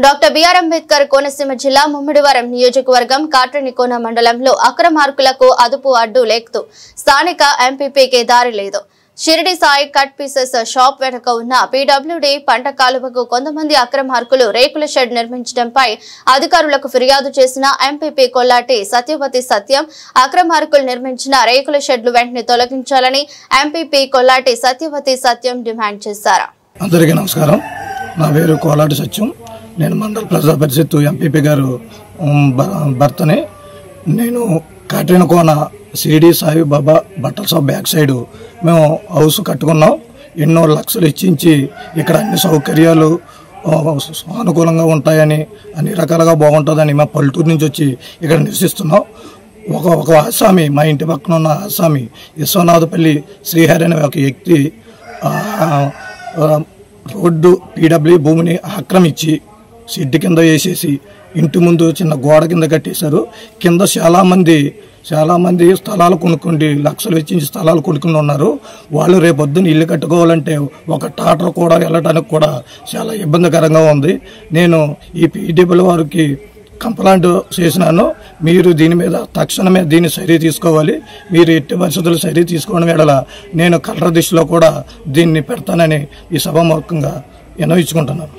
Doctor BR Ambedkar Konaseema జిల్లా ముమ్మిడివరం నియోజకవర్గం కాట్రేనికోన మండలంలో అక్రమార్కులకు అదుపు అడ్డు లేకుతూ స్థానిక ఎంపీపీకి దారి లేదు. Shirdi Sai cut pieces shop వెనుక ఉన్న పీడబ్ల్యూడీ పంట కాలువకు కొంతమంది అక్రమార్కులు రేకుల షెడ్ నిర్మించడంపై అధికారులకు ఫిర్యాదు చేసిన ఎంపీపీ కొల్లాటి సత్యవతి సత్యం అక్రమార్కులు నిర్మించిన రేకుల షెడ్లు వెంటనే తొలగించాలని ఎంపీపీ కొల్లాటి సత్యవతి సత్యం డిమాండ్ చేశారు. అందరికీ నమస్కారం. నా పేరు కొల్లాటి సత్యం. నేను మండల ప్రజా పరిషత్ ఎంపీపీ గారు భర్తని. నేను కాట్రేనికోన షిరిడి సాయి బాబా బట్టల షాప్ బ్యాక్ సైడ్ మేము హౌస్ కట్టుకున్నాం. ఎన్నో లక్షలు ఇచ్చించి ఇక్కడ అన్ని సౌకర్యాలు అనుకూలంగా ఉంటాయని, అన్ని రకాలుగా బాగుంటుందని మా పల్లెటూరు నుంచి వచ్చి ఇక్కడ నివసిస్తున్నాం. ఒక ఆసామి, మా ఇంటి పక్కన ఉన్న ఆసామి విశ్వనాథపల్లి శ్రీహరి అనే ఒక వ్యక్తి రోడ్డు పీడబ్ల్యూ భూమిని ఆక్రమించి షెడ్ కింద వేసేసి ఇంటి ముందు చిన్న గోడ కింద కట్టేశారు. కింద చాలా మంది స్థలాలు కొనుక్కుండి లక్షలు వెచ్చించి స్థలాలు కొనుక్కుని ఉన్నారు. వాళ్ళు రేపొద్దున ఇల్లు కట్టుకోవాలంటే ఒక టాటర్ కూడా వెళ్ళడానికి కూడా చాలా ఇబ్బందికరంగా ఉంది. నేను ఈ పీడబ్ల్యూ వారికి కంప్లైంట్ చేసినాను. మీరు దీని మీద తక్షణమే దీన్ని చర్య తీసుకోవాలి. మీరు ఎట్టి పరిస్థితులు చర్య తీసుకోవడం వేళ నేను కలెక్టర్ దృష్టిలో కూడా దీన్ని పెడతానని ఈ సభాముఖంగా విన్నవించుకుంటున్నాను.